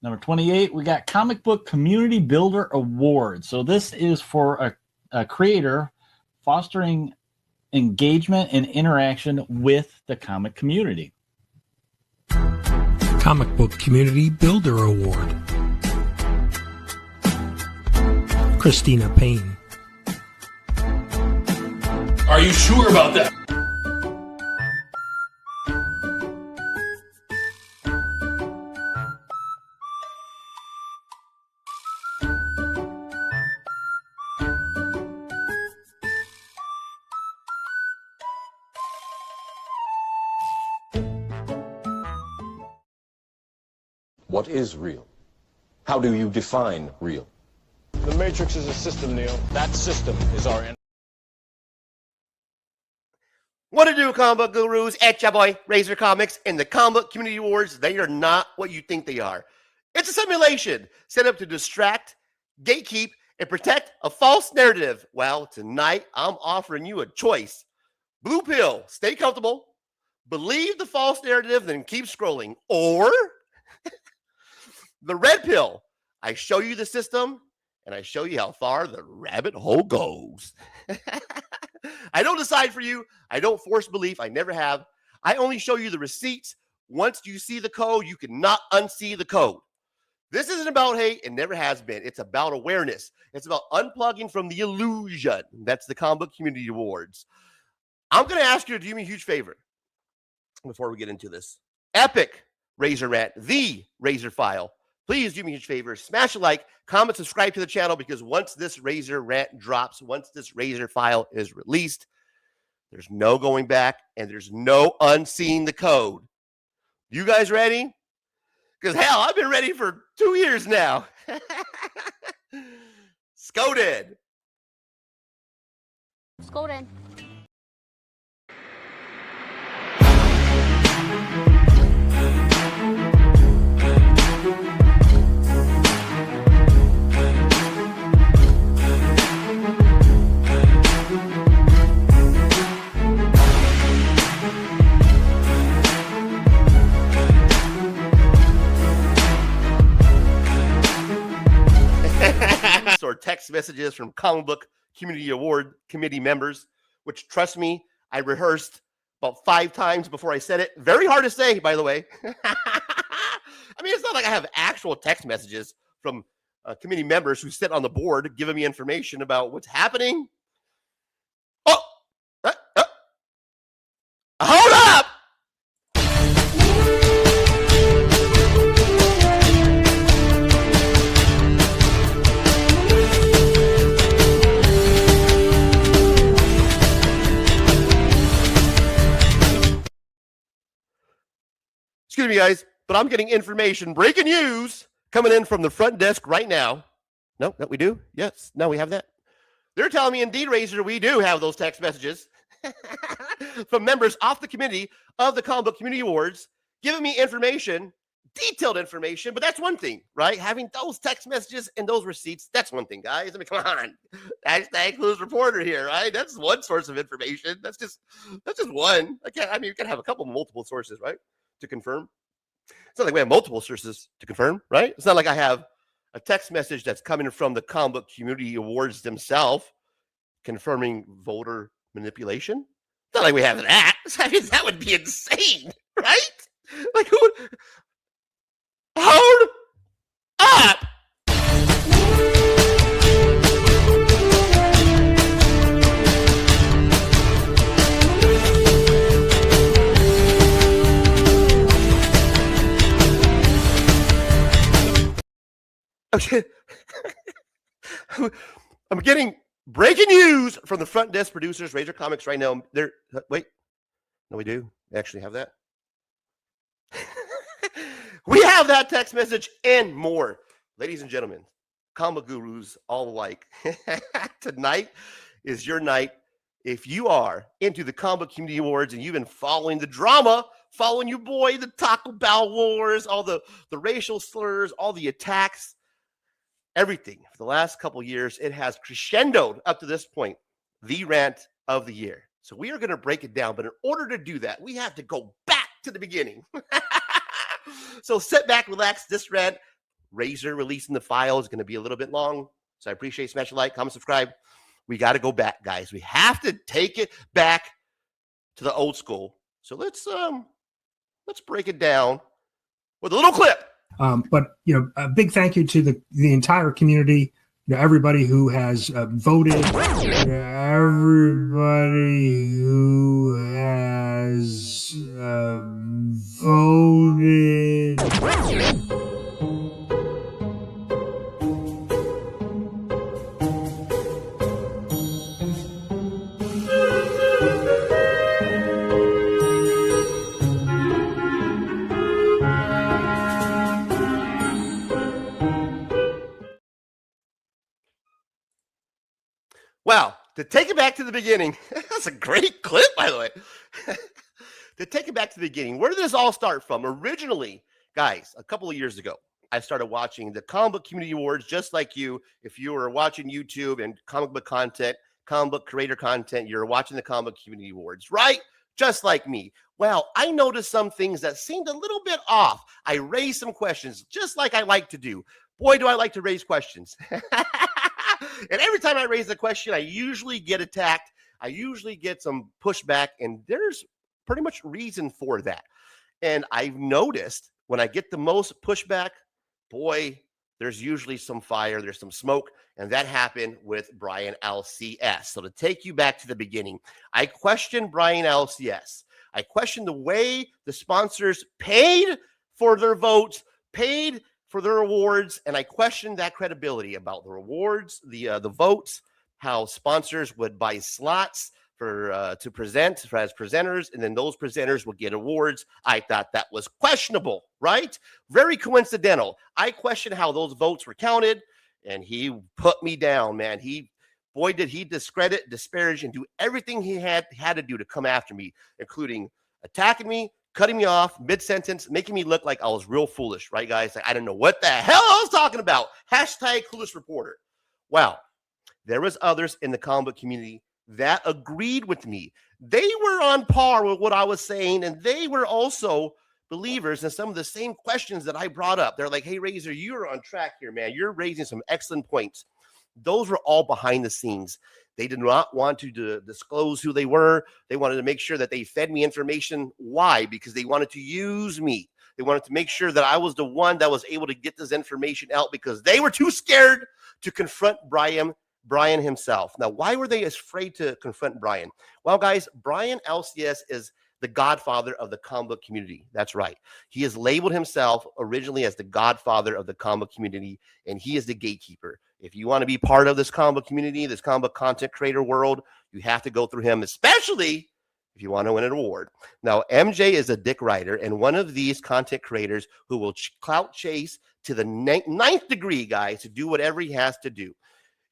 Number 28, we got Comic Book Community Builder Award. So this is for a creator fostering engagement and interaction with the comic community. Comic Book Community Builder Award. Christina Payne. Are you sure about that? What is real? How do you define real? The Matrix is a system, Neil. That system is our enemy. What to do, comic book gurus? It's your boy, Razer Comics, and the Comic Book Community Awards, they are not what you think they are. It's a simulation set up to distract, gatekeep, and protect a false narrative. Well, tonight, I'm offering you a choice. Blue pill, stay comfortable, believe the false narrative, then keep scrolling. Or the red pill, I show you the system, and I show you how far the rabbit hole goes. I don't decide for you. I don't force belief. I never have. I only show you the receipts. Once you see the code, you cannot unsee the code. This isn't about hate. It never has been. It's about awareness. It's about unplugging from the illusion. That's the Comic Book Community Awards. I'm going to ask you to do me a huge favor before we get into this. Epic Razor Rant, the Razor File. Please do me a huge favor. Smash a like, comment, subscribe to the channel, because once this Razor Rant drops, once this Razor File is released, there's no going back and there's no unseeing the code. You guys ready? Because hell, I've been ready for 2 years now. Scoded. Scoded. Or text messages from Comic Book Community Award Committee members, which, trust me, I rehearsed about 5 times before I said it. Very hard to say, by the way. I mean, it's not like I have actual text messages from committee members who sit on the board giving me information about what's happening. Oh, hold up! Excuse me, guys, but I'm getting information, breaking news, coming in from the front desk right now. No, we do? Yes, no, we have that. They're telling me, indeed, Razor, we do have those text messages from members off the committee of the Comic Book Community Awards, giving me information, detailed information, but that's one thing, right? Having those text messages and those receipts, that's one thing, guys. I mean, come on. Hashtag Clues Reporter here, right? That's one source of information. That's just one. You can have a couple multiple sources, right, to confirm. It's not like we have multiple sources to confirm, right? It's not like I have a text message that's coming from the Comic Book Community Awards themselves confirming voter manipulation. It's not like we have that. I mean, that would be insane, right? Like, who would... Hold up! Okay. I'm getting breaking news from the front desk producers, Razer Comics, right now. Wait. No, we do. We actually have that. We have that text message and more. Ladies and gentlemen, comic gurus all alike. Tonight is your night. If you are into the Comic Book Community Awards and you've been following the drama, following your boy, the Taco Bell wars, all the racial slurs, all the attacks, everything for the last couple years, it has crescendoed up to this point, the rant of the year. So we are going to break it down, but in order to do that, we have to go back to the beginning. So sit back, relax. This rant Razer releasing the file is going to be a little bit long. So I appreciate smash a like, comment, subscribe. We got to go back, guys. We have to take it back to the old school. So let's break it down with a little clip. But a big thank you to the entire community, everybody who has voted, everybody who has voted. Wow, to take it back to the beginning, that's a great clip, by the way. To take it back to the beginning, where did this all start from? Originally, guys, a couple of years ago, I started watching the Comic Book Community Awards, just like you. If you were watching YouTube and comic book content, comic book creator content, you're watching the Comic Book Community Awards, right? Just like me. Well, I noticed some things that seemed a little bit off. I raised some questions, just like I like to do. Boy, do I like to raise questions. And every time I raise a question, I usually get attacked. I usually get some pushback, and there's pretty much reason for that. And I've noticed when I get the most pushback, boy, there's usually some fire, there's some smoke, and that happened with Brian LCS. So to take you back to the beginning, I questioned Brian LCS. I questioned the way the sponsors paid for their votes, paid for their awards, and I questioned that credibility about the rewards, the votes, how sponsors would buy slots for to present as presenters, and then those presenters would get awards. I thought that was questionable, right? Very coincidental. I questioned how those votes were counted, and he put me down, man. Boy, did he discredit, disparage, and do everything he had to do to come after me, including attacking me, cutting me off mid-sentence, making me look like I was real foolish, right, guys? Like, I didn't know what the hell I was talking about. Hashtag clueless reporter. Wow. There was others in the comic book community that agreed with me. They were on par with what I was saying, and they were also believers in some of the same questions that I brought up. They're like, hey, Razor, you're on track here, man. You're raising some excellent points. Those were all behind the scenes. They did not want to disclose who they were. They wanted to make sure that they fed me information. Why? Because they wanted to use me. They wanted to make sure that I was the one that was able to get this information out because they were too scared to confront Brian himself. Now, why were they afraid to confront Brian? Well, guys, Brian LCS is the godfather of the comic book community. That's right. He has labeled himself originally as the godfather of the comic book community, and he is the gatekeeper. If you want to be part of this comic book community, this comic book content creator world, you have to go through him, especially if you want to win an award. Now, MJ is a dick writer and one of these content creators who will clout chase to the ninth degree, guys, to do whatever he has to do.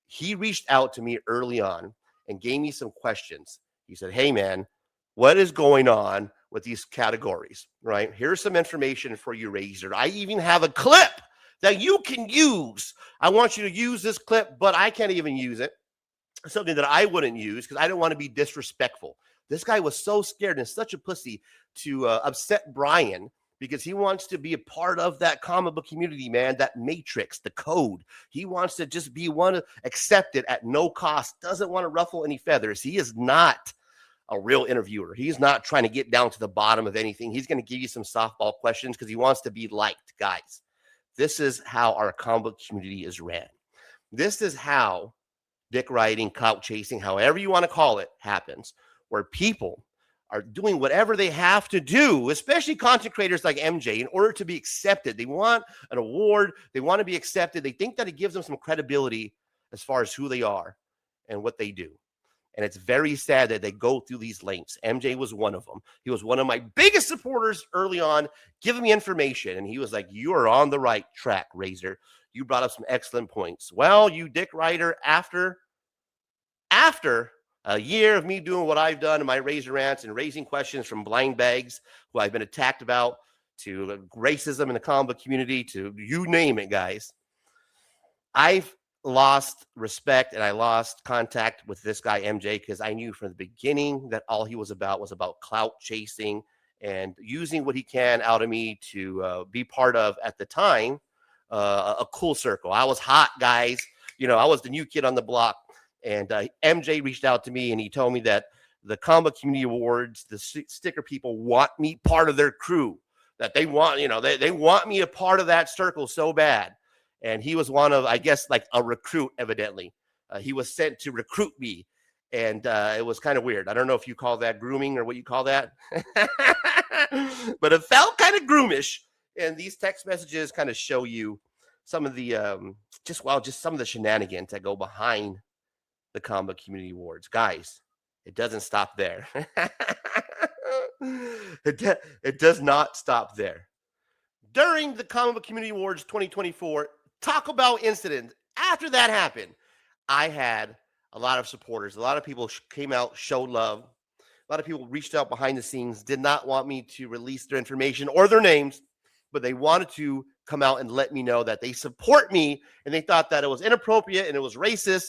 He reached out to me early on and gave me some questions. He said, hey, man, what is going on with these categories, right? Here's some information for you, Razor. I even have a clip that you can use. I want you to use this clip, but I can't even use it. Something that I wouldn't use because I don't want to be disrespectful. This guy was so scared and such a pussy to upset Brian because he wants to be a part of that comic book community, man, that matrix, the code. He wants to just be one accepted at no cost, doesn't want to ruffle any feathers. He is not a real interviewer. He's not trying to get down to the bottom of anything. He's going to give you some softball questions because he wants to be liked, guys. This is how our comic book community is ran. This is how dick riding, clout chasing, however you want to call it, happens, where people are doing whatever they have to do, especially content creators like MJ, in order to be accepted. They want an award. They want to be accepted. They think that it gives them some credibility as far as who they are and what they do. And it's very sad that they go through these lengths. MJ was one of them. He was one of my biggest supporters early on, giving me information. And he was like, you are on the right track, Razor. You brought up some excellent points. Well, you dick writer, after a year of me doing what I've done in my Razor Rants and raising questions from blind bags who I've been attacked about, to racism in the comic book community, to you name it, guys, I've lost respect and I lost contact with this guy MJ because I knew from the beginning that all he was about clout chasing and using what he can out of me to be part of, at the time, a cool circle. I was hot, guys. I was the new kid on the block. And MJ reached out to me and he told me that the Comic Community Awards, the sticker people want me part of their crew, that they want, they want me a part of that circle so bad. And he was one of, I guess, like a recruit, evidently. He was sent to recruit me. And it was kind of weird. I don't know if you call that grooming or what you call that. But it felt kind of groomish. And these text messages kind of show you some of the, just some of the shenanigans that go behind the Comic Community Awards. Guys, it doesn't stop there. It does not stop there. During the Comic Community Awards 2024 Taco Bell incident, after that happened, I had a lot of supporters. A lot of people came out, showed love. A lot of people reached out behind the scenes, did not want me to release their information or their names, but they wanted to come out and let me know that they support me, and they thought that it was inappropriate and it was racist.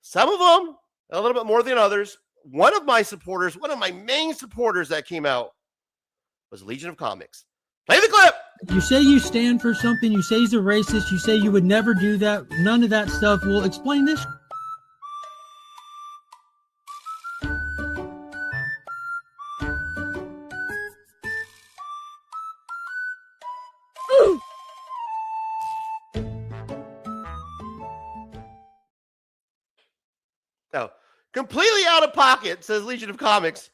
Some of them, a little bit more than others. One of my supporters, one of my main supporters that came out was Legion of Comics. Play the clip. You say you stand for something. You say he's a racist. You say you would never do that. None of that stuff. Well, explain this. No, completely out of pocket, says Legion of Comics.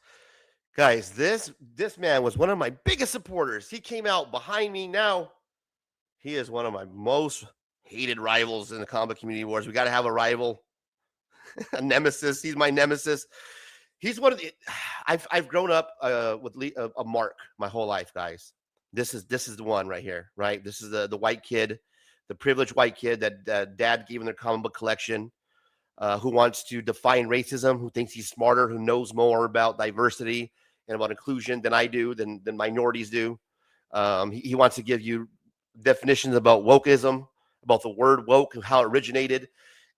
Guys, this man was one of my biggest supporters. He came out behind me. Now he is one of my most hated rivals in the Comic Community Wars. We got to have a rival, a nemesis. He's my nemesis. He's one of the. I've grown up with a Mark my whole life, guys. This is the one right here, right? This is the white kid, the privileged white kid that dad gave him their comic book collection. Who wants to define racism, who thinks he's smarter, who knows more about diversity and about inclusion than I do, than minorities do. He wants to give you definitions about wokeism, about the word woke and how it originated.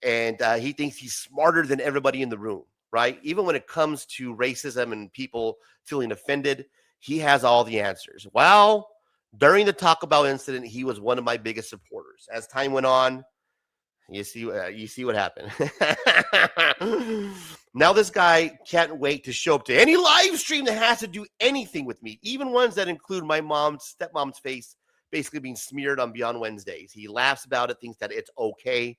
And he thinks he's smarter than everybody in the room, right? Even when it comes to racism and people feeling offended, he has all the answers. Well, during the Taco Bell incident, he was one of my biggest supporters. As time went on, you see what happened. Now this guy can't wait to show up to any live stream that has to do anything with me, even ones that include my stepmom's face basically being smeared on Beyond Wednesdays. He laughs about it, thinks that it's okay.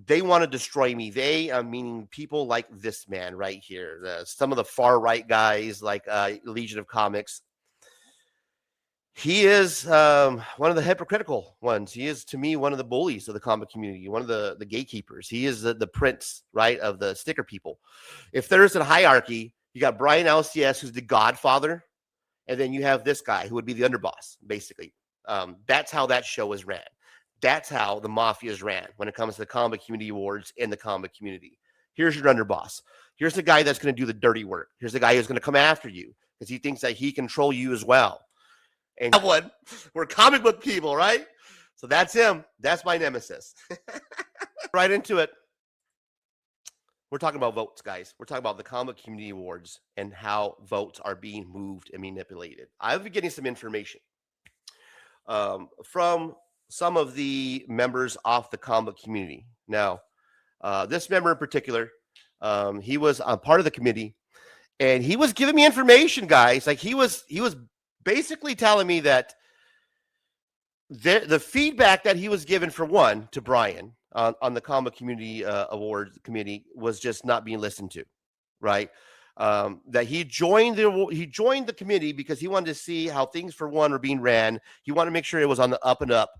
They want to destroy me. They, meaning people like this man right here, some of the far right guys like Legion of Comics. He is one of the hypocritical ones. He is, to me, one of the bullies of the comic community, one of the gatekeepers. He is the prince, right, of the sticker people. If there's a hierarchy, you got Brian LCS, who's the godfather, and then you have this guy who would be the underboss, basically. That's how that show is ran. That's how the mafia is ran when it comes to the comic community awards in the comic community. Here's your underboss. Here's the guy that's going to do the dirty work. Here's the guy who's going to come after you because he thinks that he control you as well. And one, we're comic book people, right? So that's him. That's my nemesis. Right into it. We're talking about votes, guys. We're talking about the Comic Community Awards and how votes are being moved and manipulated. I've been getting some information from some of the members of the comic community. Now, this member in particular, he was a part of the committee, and he was giving me information, guys. Like he was basically telling me that the feedback that he was given, for one, to Brian on the Comic Community Awards Committee was just not being listened to, right? That he joined the committee because he wanted to see how things, for one, were being ran. He wanted to make sure it was on the up and up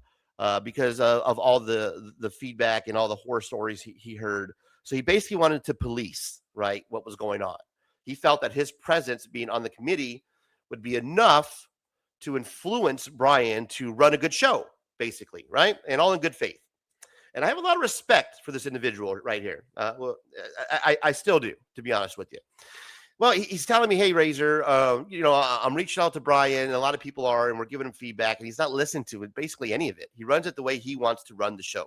because of all the feedback and all the horror stories he heard. So he basically wanted to police, right, what was going on. He felt that his presence being on the committee would be enough to influence Brian to run a good show, basically, right? And all in good faith. And I have a lot of respect for this individual right here. Well, I still do, to be honest with you. Well, he's telling me, hey, Razor, I'm reaching out to Brian, and a lot of people are, and we're giving him feedback, and he's not listening to it, basically any of it. He runs it the way he wants to run the show.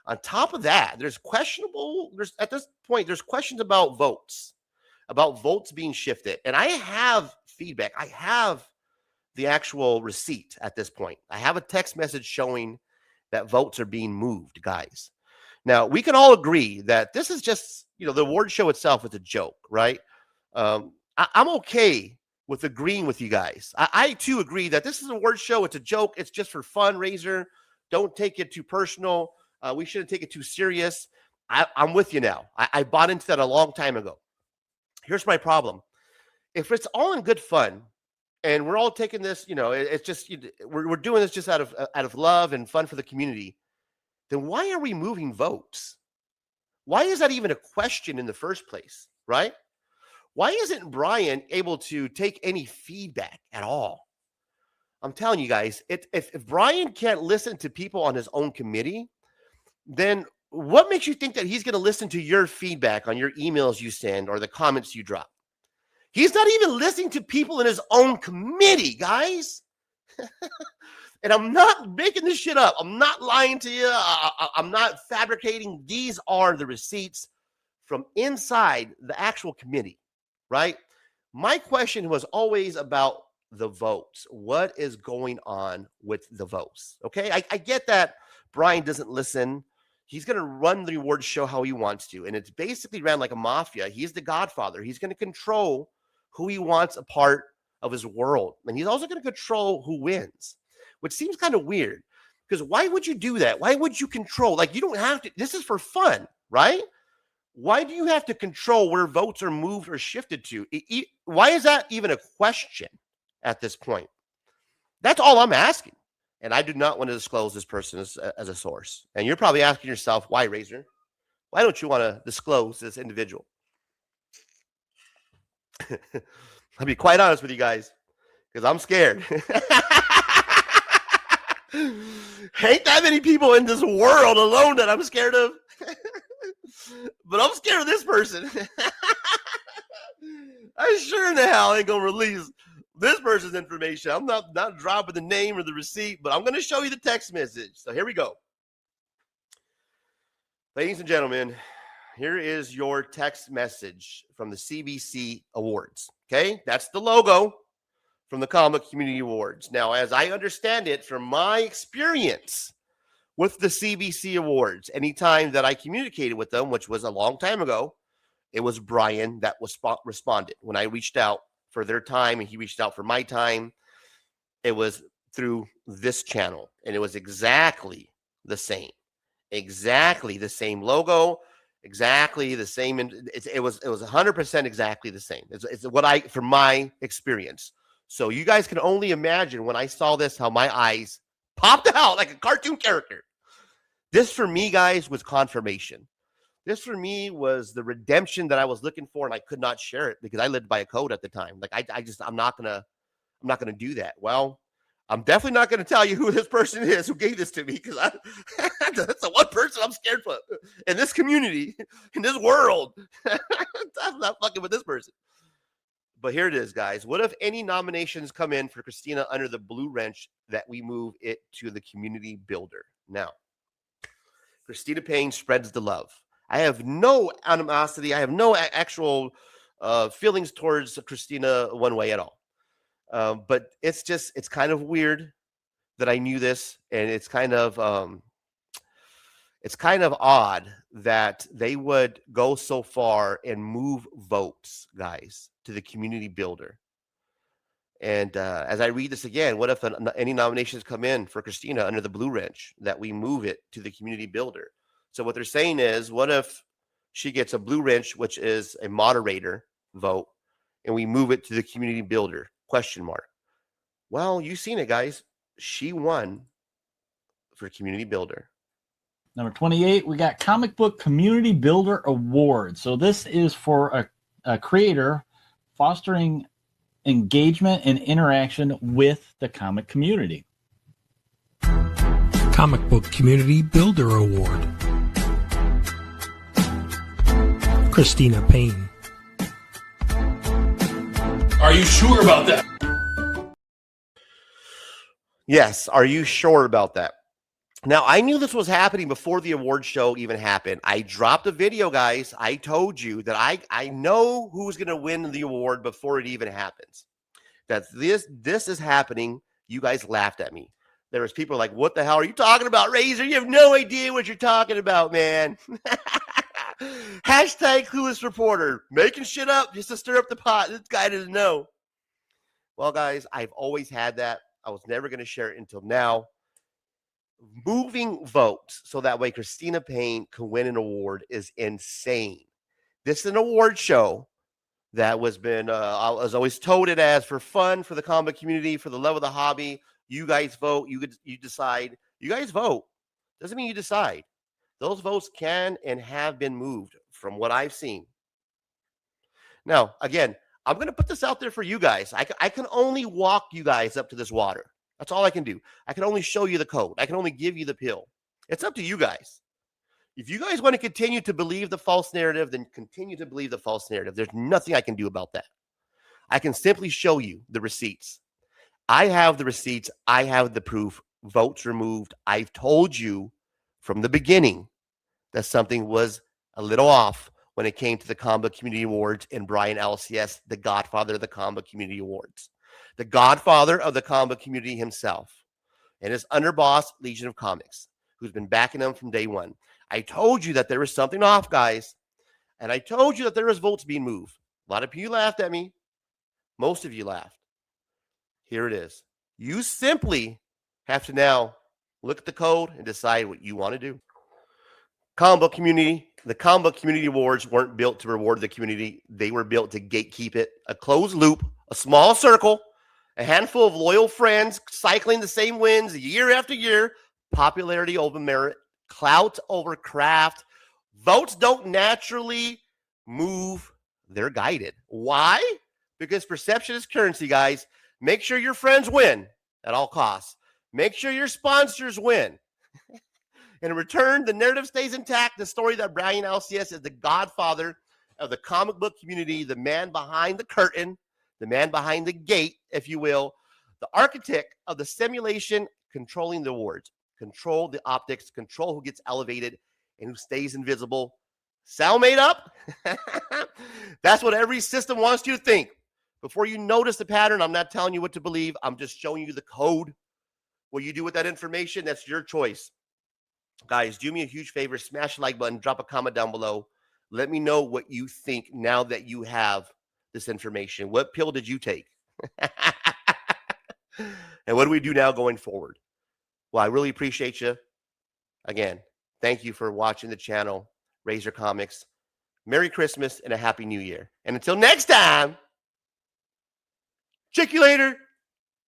On top of that, there's questions about votes being shifted. And I have feedback. I have the actual receipt at this point. I have a text message showing that votes are being moved, guys. Now, we can all agree that this is just, the award show itself is a joke, right? I'm okay with agreeing with you guys. I too agree that this is an award show. It's a joke. It's just for fun, Razor. Don't take it too personal. We shouldn't take it too serious. I'm with you now. I bought into that a long time ago. Here's my problem. If it's all in good fun, and we're all taking this, it's just we're doing this just out of love and fun for the community, then why are we moving votes? Why is that even a question in the first place, right? Why isn't Brian able to take any feedback at all? I'm telling you guys, if Brian can't listen to people on his own committee, then what makes you think that he's going to listen to your feedback on your emails you send or the comments you drop? He's not even listening to people in his own committee, guys. And I'm not making this shit up. I'm not lying to you. I'm not fabricating. These are the receipts from inside the actual committee, right? My question was always about the votes. What is going on with the votes? Okay, I get that Brian doesn't listen. He's going to run the award show how he wants to. And it's basically ran like a mafia. He's the godfather. He's going to control who he wants a part of his world. And he's also going to control who wins, which seems kind of weird. Because why would you do that? Why would you control? Like, you don't have to. This is for fun, right? Why do you have to control where votes are moved or shifted to? Why is that even a question at this point? That's all I'm asking. And I do not want to disclose this person as a source. And you're probably asking yourself, why, Razor? Why don't you want to disclose this individual? I'll be quite honest with you guys, because I'm scared. Ain't that many people in this world alone that I'm scared of. But I'm scared of this person. I sure in the hell ain't gonna release this person's information. I'm not dropping the name or the receipt, but I'm going to show you the text message. So here we go. Ladies and gentlemen, here is your text message from the CBC Awards. Okay, that's the logo from the Comic Community Awards. Now, as I understand it, from my experience with the CBC Awards, anytime that I communicated with them, which was a long time ago, it was Brian that was responded. When I reached out for their time and he reached out for my time, it was through this channel, and it was exactly the same logo, exactly the same. It was 100% exactly the same. It's what from my experience. So you guys can only imagine when I saw this, how my eyes popped out like a cartoon character. This for me, guys, was confirmation. This for me was the redemption that I was looking for, and I could not share it because I lived by a code at the time. Like I'm not gonna do that. Well, I'm definitely not gonna tell you who this person is who gave this to me, because that's the one person I'm scared for in this community, in this world. I'm not fucking with this person. But here it is, guys. What if any nominations come in for Christina under the blue wrench that we move it to the community builder? Now, Christina Payne spreads the love. I have no animosity. I have no actual feelings towards Christina one way at all. But it's kind of weird that I knew this, and it's kind of odd that they would go so far and move votes, guys, to the community builder. And as I read this again, what if any nominations come in for Christina under the blue wrench that we move it to the community builder? So what they're saying is, what if she gets a blue wrench, which is a moderator vote, and we move it to the community builder? ? Well, you've seen it, guys. She won for community builder. Number 28, we got Comic Book Community Builder Award. So this is for a creator fostering engagement and interaction with the comic community. Comic Book Community Builder Award. Christina Payne. Are you sure about that? Yes, are you sure about that? Now, I knew this was happening before the award show even happened. I dropped a video, guys. I told you that I know who's going to win the award before it even happens. that this is happening, you guys laughed at me. There was people like, what the hell are you talking about, Razor? You have no idea what you're talking about, man. Hashtag clueless reporter, making shit up just to stir up the pot. This guy doesn't know. Well, guys, I've always had that. I was never going to share it until now. Moving votes so that way Christina Payne can win an award is insane. This is an award show that was always touted as for fun, for the comic community, for the love of the hobby. You guys vote. You decide. You guys vote. Doesn't mean you decide. Those votes can and have been moved from what I've seen. Now, again, I'm going to put this out there for you guys. I can only walk you guys up to this water. That's all I can do. I can only show you the code. I can only give you the pill. It's up to you guys. If you guys want to continue to believe the false narrative, then continue to believe the false narrative. There's nothing I can do about that. I can simply show you the receipts. I have the receipts. I have the proof. Votes removed. I've told you from the beginning that something was a little off when it came to the Comic Community Awards and Brian LCS, the godfather of the Comic Community Awards. The godfather of the comic community himself and his underboss, Legion of Comics, who's been backing them from day one. I told you that there was something off, guys. And I told you that there was votes being moved. A lot of you laughed at me. Most of you laughed. Here it is. You simply have to now look at the code and decide what you want to do. Comic book community, the Comic Book Community Awards weren't built to reward the community. They were built to gatekeep it. A closed loop, a small circle, a handful of loyal friends cycling the same wins year after year. Popularity over merit, clout over craft. Votes don't naturally move. They're guided. Why? Because perception is currency, guys. Make sure your friends win at all costs. Make sure your sponsors win. In return, the narrative stays intact. The story that Brian LCS is the godfather of the comic book community, the man behind the curtain, the man behind the gate, if you will, the architect of the simulation, controlling the awards, control the optics, control who gets elevated and who stays invisible. Sound made up? That's what every system wants you to think. Before you notice the pattern, I'm not telling you what to believe. I'm just showing you the code. What you do with that information, that's your choice. Guys, do me a huge favor. Smash the like button. Drop a comment down below. Let me know what you think now that you have this information. What pill did you take? And what do we do now going forward? Well, I really appreciate you. Again, thank you for watching the channel, Razor Comics. Merry Christmas and a Happy New Year. And until next time, check you later.